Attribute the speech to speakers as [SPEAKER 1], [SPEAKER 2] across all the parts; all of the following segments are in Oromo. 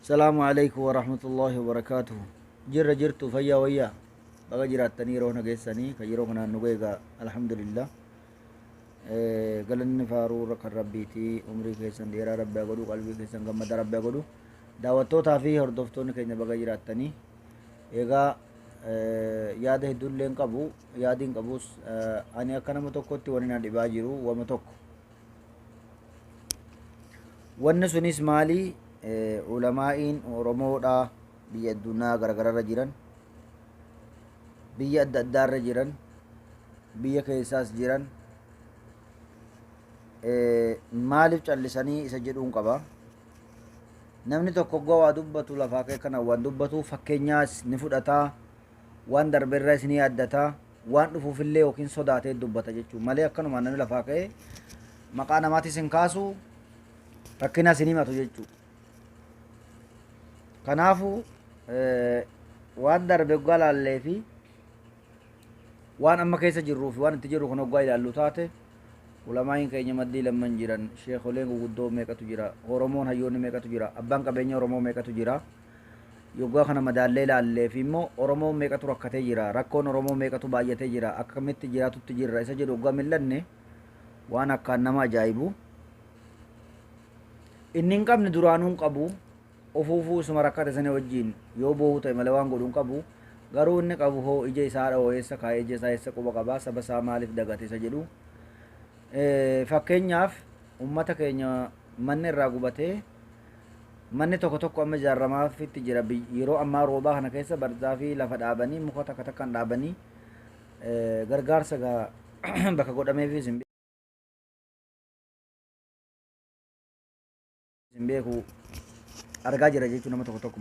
[SPEAKER 1] السلام عليكم ورحمة الله وبركاته. جرت فيا ويا بقى جرات تاني روحنا جيساني كجروحنا نوجا الحمد لله. قالني فارو رك ربيتي عمري كيسان ديرا ربي أقولو قلبي كيسان قمد ربي أقولو دعوتو تافي هردفتون كيني بقى جرات تاني إيجا yaada hedduulleen qabu yaadiin qabus ani akka nama tokkotti wani na dhibaa jiru wama tokko wanni sunis maali ulamaa'iin Oromoodha biyya addunyaa gargararra jiran biyya adda addaarra jiran biyya keessaas jiran maaliif callisanii isa jedhuun qaba namni tokko gowaa dubbatu lafaa kee kana waan dubbatu fakkeenyaas ni fudhataa waan darbeerra isinii addataa waan dhufuufillee yookiin sodaatee dubbata jechuun malee akkanuma namni lafaa ka'ee maqaa namaatis hin kaasu rakkina isinii himatu jechuudha. Kanaafu waan darbe waggaa laallee fi waan amma keessa jirruu fi waan itti jirru kan waggaa ilaallu taate ulamaayiin keenya maddii lamman jiran sheekoleen guguddoo meeqatu jira Oromoon hayyoonni meeqatu jira abbaan qabeenya Oromoo meeqatu jira yoggaa kana madaallee ilaallee fi immoo Oromoo meeqatu rakkatee jira rakkoon Oromoo meeqatu baay'atee jira akkamitti jiraatutti jirra isa jedhu waggaa millanne waan akkaan nama ajaa'ibu inni hin qabne duraanuu hin qabu ofuufuu isuma rakkate sana wajjin yoo boo'uu ta'e malee waan godhu hin qabu garuu inni qabu hoo ija isaa dha'oo'eessa kaa'ee ija isaa eessa quba qabaa saba isaa maaliif dagate isa jedhu fakkeenyaaf ummata keenya manni irraa gubatee manni tokko tokko amma ijaarramaafitti jira yeroo ammaa roobaa kana keessa barzaa fi lafa dhaabanii muka takka takkaan dhaabanii gargaarsa bakka godhameefis hin beeku argaa jira jechuun nama tokko tokko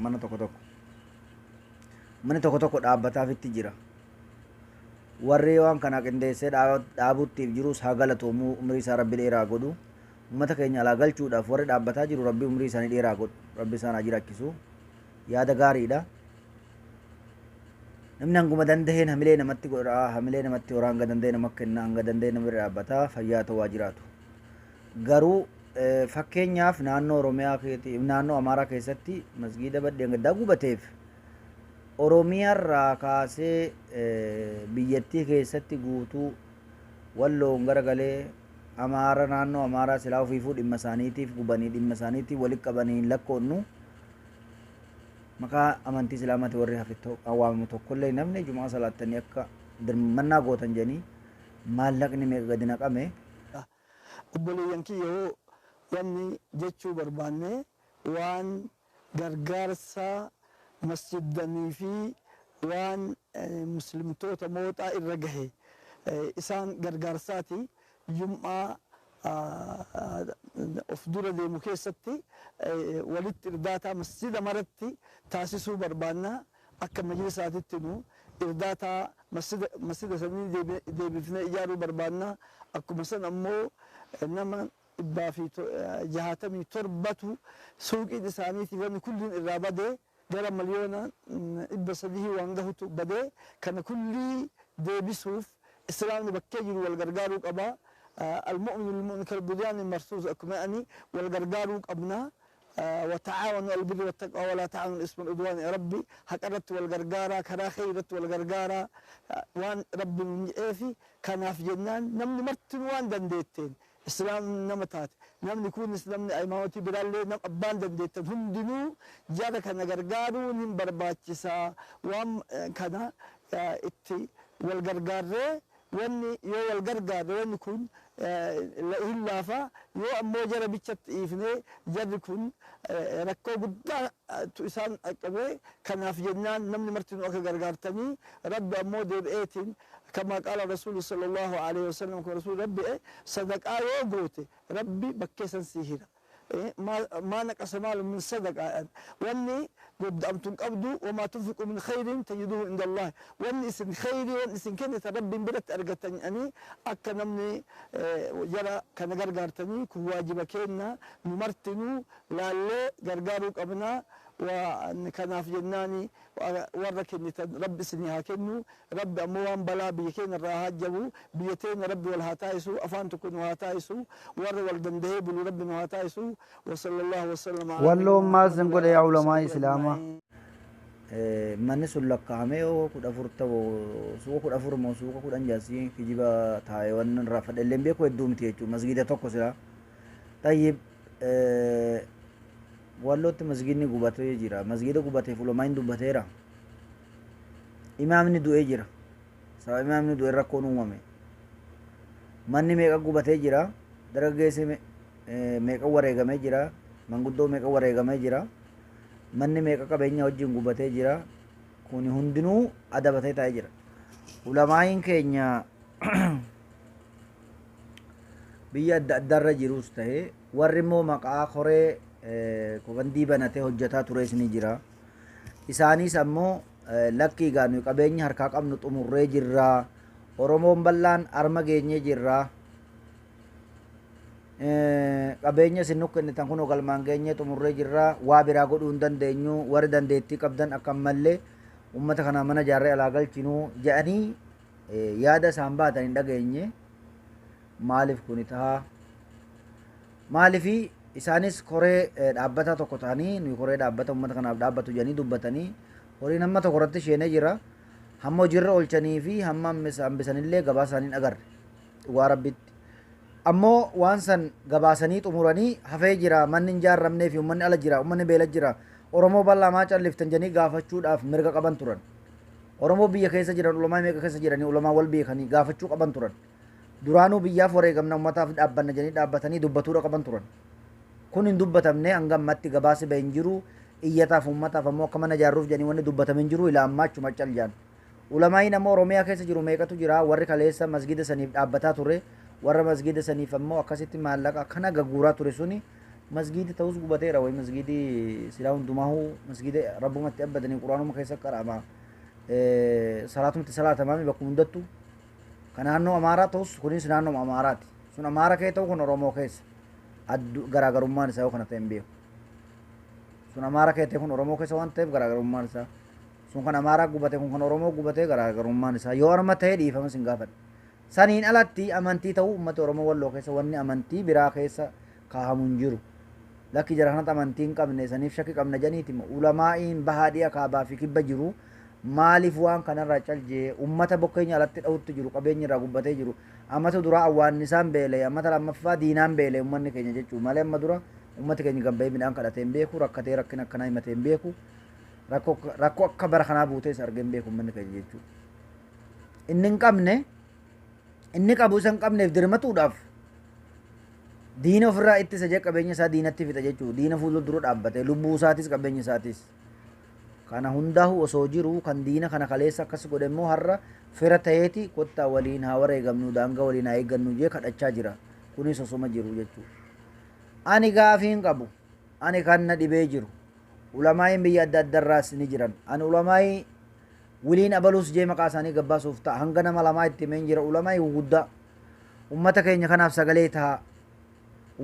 [SPEAKER 1] manni tokko tokko dhaabbataafitti jira warri waan kana qindeessee dhaabuttiif jirus haa galatoomuu umrii isaa rabbi dheeraa godhu ummata keenya alaa galchuudhaaf warri dhaabbataa jiru rabbi umrii isaanii dheeraa godhu rabbi isaan haa jiraachisu yaada gaariidha namni hanguma danda'een hamilee namatti godha hamilee namatti horaa hanga danda'e nama kenna hanga danda'e namirra dhaabbataa fayyaa ta'uu haa jiraatu garuu fakkeenyaaf naannoo Oromiyaa keessatti naannoo Amaaraa keessatti masgiida baddeen gaddaa gubateef Oromiyaarraa kaasee biyyattii keessatti guutuu Walloon garagalee Amaara naannoo Amaaraa silaa ofiifuu dhimma isaaniitiif gubanii dhimma isaaniitiif walitti qabanii hin lakkoonnu maqaa amantii islaamaati warri hafitti awwaamamu tokkollee namni jumaa salaattanii akka dirmannaa gootan jedhanii maallaqni meeqa gadi naqame.
[SPEAKER 2] Obboleeyyan kiyyoo wanni jechuu barbaanne waan gargaarsa masjidanii fi waan muslimtoota mooxaa irra gahe isaan gargaarsaati jum'aa of dura deemu keessatti walitti irdaataa masjida maratti taasisuu barbaanna akka majlisaatitti nu irdaataa masjida sanii deebifnee ijaaruu barbaanna akkuma san ammoo nama 167 suuqiin isaaniitii wanni kulliin irraa badee gara miliyoona 300 waan gahutu badee kana kullii deebisuuf islaamni bakkee jiru wal gargaaruu qaba المؤمن للمؤمن كالبنيان المرصوص أكما أني والغرغارو قبنا وتعاونوا على البر والتقوى ولا تعاونوا الاسم والعدوان يا ربي حقرت والغرغارة كرا خيرت والغرغارة وان ربي من إيفي كان في جنان نمني مرتن وان دنديتين إسلام نمتات نمني يكون إسلامني أي موتي برالي نم أبان دنديتين هم دنو جارة كان غرغارو نم برباتشسا وام كان اتي والغرغارة واني يو والغرغارة واني كون لإلافا يو أمو جرى بيتشت إيفني جرى كون ركو قدا تؤسان أكبر كان في جنان نمني مرتين وكا غرغارتني رب أمو دير إيتين كما قال رسول صلى الله عليه وسلم كرسول ربي صدقاء يوغوتي ربي بكيسا سيهرا ما نقص مال من صدقة واني قد أمتم قبضوا وما تنفقوا من خير تجدوه عند الله واني اسم خيري واني اسم كنت ربي برت أرقتني أني أكا نمني جرى كان غرغارتني كواجب كينا نمرتنو لالي غرغاروك أبنا وكناف جناني ورك ربي سني هاكنو ربي أموان بلا بيكين الراحات جبو بيتين ربي والهاتايسو أفان تكون وهاتايسو ور والدندهي بلو ربي وهاتايسو وصلى الله وسلم على
[SPEAKER 1] والله ما
[SPEAKER 2] محمد
[SPEAKER 1] سنقول
[SPEAKER 2] وعلى
[SPEAKER 1] يا
[SPEAKER 2] آله
[SPEAKER 1] علماء
[SPEAKER 2] وصحبه
[SPEAKER 1] إسلاما
[SPEAKER 2] أجمعين.
[SPEAKER 1] manni sun lakkaa'amee kudha afur ta'u suuqa kudha afur moo suuqa kudhan jaasii kijiba taa'ee waan irraa fadhallee beeku hedduu miti jechuudha masgiida tokko sila tayyib wallootti masgiidni gubatee jira masgiida gubateef ulamaan dubbateera imaamni du'ee jira sababa imaamni du'e rakkoon uumame manni meeqa gubatee jira dargaggeessi meeqa wareegamee jira manguddoo meeqa wareegamee jira manni meeqa qabeenya wajjin gubatee jira kuni hundinuu adabatee taa'ee jira ulamaayiin keenya biyya adda addaarra jirus ta'e warri immoo maqaa koree kofandii banatee hojjetaa tures ni jira isaanis ammoo lakkii gaanu qabeenya harkaa qabnu xumurree jirra oromoon bal'aan arma geenyee jirra qabeenya isin nu kennitan kunoo galmaan geenyee xumurree jirra waa biraa godhuu hin dandeenyu warri dandeettii qabdan akkamallee ummata kana mana jaarree alaa galchinuu jedhanii yaada isaan baatan hin dhageenye maaliif kuni tahaa maaliifi isaanis koree dhaabbataa tokko ta'anii nuyi koree dhaabbata ummata kanaaf dhaabbatu jedhanii dubbatanii horiin hamma tokko irratti sheenee jira hamma hojiirra oolchanii fi hamma hambisanillee gabaa isaanii agarre waa rabbitti ammoo waan san gabaasanii xumuranii hafee jira manni hin jaarramnee fi ummanni ala jira ummanni beela jira oromoo bal'aa maa calliftan jedhanii gaafachuudhaaf mirga qaban turan oromoo biyya keessa jiran ulamaa meeqa keessa jiranii ulamaa wal beekanii gaafachuu qaban turan duraanuu biyyaaf wareegamna ummataaf dhaabbanna jedhanii dhaabbatanii dubbatuudha qaban turan kun hin dubbatamne hanga ammatti gabaasi bahin jiru iyyataaf ummataaf ammoo akka mana jaarruuf jedhanii wanni dubbatame hin jiru ilaa ammaa achuma caljaan ulamaayiin ammoo oromiyaa keessa jiru meeqatu jira warri kaleessa masgida saniif dhaabbataa ture warra masgida saniif ammoo akkasitti maallaqa akkana gagguuraa ture suni masgidi ta'us gubateera way masgidi silaa hundumaahu masgida rabbumatti abbatanii quraanuma keessa qara'ama salaatumatti salaatamaami bakka hundattu kan naannoo amaaraa ta'us kunis naannoo amaaraati sun amaara kee ta'u kun oromoo keessa garaagarummaan isaa yoo kana ta'e hin beeku sun amaara kee ta'e kun oromoo keessa waan ta'eef garaagarummaan isaa sun kan amaaraa gubate kun kan oromoo gubatee garaagarummaan isaa yoo arma ta'e dhiifama sin gaafadhe saniin alatti amantii ta'uu ummata oromoo walloo keessa wanni amantii biraa keessa kaahamu hin jiru lakki jara kanatti amantii hin qabne saniif shakki qabna janiiti ulamaa'iin bahaa dhiya kaabaa fi kibba jiru maaliif waan kanarraa caljee ummata bokkeenya alatti dha'utti jiru qabeenya irraa gubbatee jiru ammata dura awwaannisaan beelee ammata lammaffaa diinaan beelee ummanni keenya jechuu malee amma dura ummati keenya gambee midhaan kadhatee hin beeku rakkatee rakkina akkanaa himatee hin beeku rakkoo akka bara kanaa buutees argee hin beeku ummanni keenya jechuu inni hin qabne inni qabu isa hin qabneef dirmatuudhaaf diina ofirraa ittisa jee qabeenya isaa diinatti fixa jechuu diina fuuldura dhaabbate lubbuu isaatis qabeenya isaatis kana hundaa'u osoo jiru kan diina kana kaleessa akkas godhe immoo har'a fira ta'eeti kottaa waliin haa wareegamnu daanga waliin haa eeggannu jee kadhachaa jira kunis osoma jiru jechuudha ani gaafiin qabu ani kan na dhibee jiru ulamaa'iin biyya adda addarraas ni jiran ani ulamaa'ii wiliin abaluus jee maqaa isaanii gabbaasuuf ta'a hanga nama lamaa itti himeen jira ulamaa'ii guguddaa ummata keenya kanaaf sagalee ta'a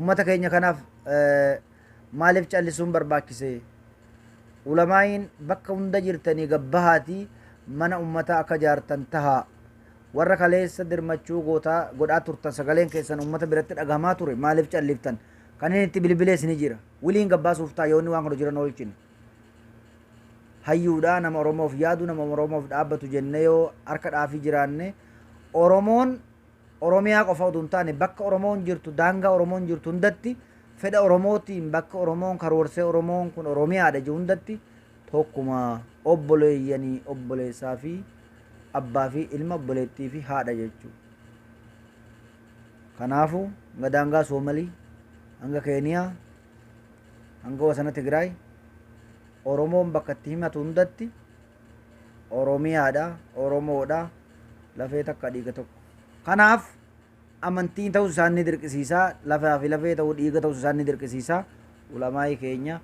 [SPEAKER 1] ummata keenya kanaaf maaliif callisuun barbaachise ulamaa'iin bakka hunda jirtanii gabbahaatii mana ummataa akka jaartan tahaa warra kaleessa dirmachuu godhaa turtan sagaleen keessan ummata biratti dhagahamaa ture maaliif calliftan kan inni itti bilbilees ni jira wiliin gabbaasuuf ta'a yoonni waan kana jiran oolchine hayyuudha nama oromoof yaadu nama oromoof dhaabbatu jenne yoo harka dhaafii jiraanne oromoon oromiyaa qofa utuu hin taane bakka oromoon jirtu daangaa oromoon jirtu hundatti fedha oromootiin bakka oromoon karoorsee oromoon kun oromiyaadha je hundatti tokkuma obboleeyyanii obboleessaa fi abbaa fi ilma obboleettii fi haadha jechuu kanaafu hanga daangaa soomalii hanga keeniyaa hanga wasana tigraay oromoon bakka itti himatu hundatti oromiyaadha oromoodha lafee takka dhiiga tokko kanaaf amantiin ta'uu isaan ni dirqisiisaa lafaa fi lafee ta'uu dhiiga ta'uu isaan ni dirqisiisaa ulamaa'ii keenya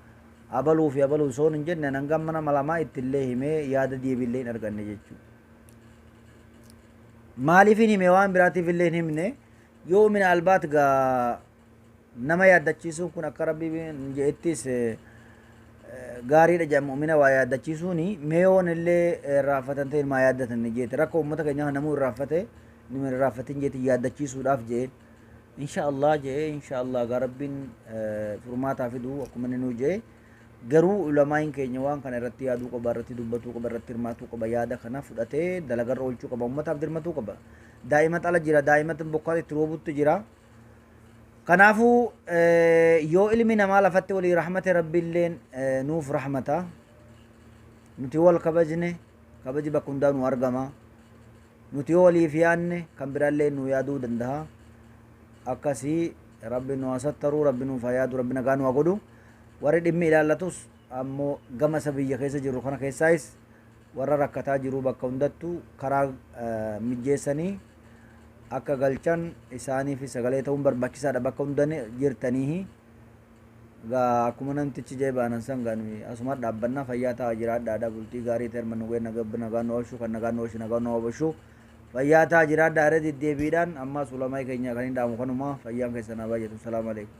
[SPEAKER 1] abaluu fi abaluu soon hin jenne hanga mana malamaa ittillee himee yaada deebiillee hin arganne jechuudha maaliif hin hime waan biraatiif illee hin himne yoo mina albaat gaa nama yaaddachiisuun kun akka rabbii jeettis gaariidha jedhama mu'mina waa yaaddachiisuuni meeyoon illee irraanfatan ta'in maa yaaddatan jeete rakkoo uummata keenya namuu irraanfate nima irraanfatin jeeti yaaddachiisuudhaaf jeen insha Allah jee insha Allah gaa rabbiin furmaataa fiduu akkuma inni nuu jee garuu ulamaayiin keenya waan kana irratti yaaduu qaba irratti dubbatuu qaba irratti hirmaatuu qaba yaada kana fudhatee dalagarra oolchuu qaba uummataaf dirmatuu qaba daa'ima ala jira daa'imatu bokkaa itti roobutti jira kanaafuu yoo ilmi namaa lafatti walii rahmate rabbiilleen nuuf rahmata nuti wal kabajne kabaji bakka hundaa nu argama nuti yoo waliif yaanne kan biraallee nu yaaduu danda'a akkasii rabbi nu hasattaru rabbi nuuf yaadu rabbi nagaa nu godhu warri dhimmi ilaallatus ammoo gama isa biyya keessa jiru kana keessaayis warra rakkataa jiru bakka hundattu karaa mijjeessanii akka galchan isaaniif sagalee ta'uun barbaachisaadha bakka hundan jirtanii gaa akkuma namtichi jee baanan san gaanu asuma dhaabbannaa fayyaa ta'a jiraadhaadha bultii gaarii ta'e mannu ga'e nagaa nu oolchu kan nagaa nu oolchu nagaa nu oolchu fayyaa ta'a jiraadhaa irra deddeebiidhaan ammaas ulamaaii keenya kan hin dhaamu kanuma fayyaan keessanaa baay'atu salaamu alaikum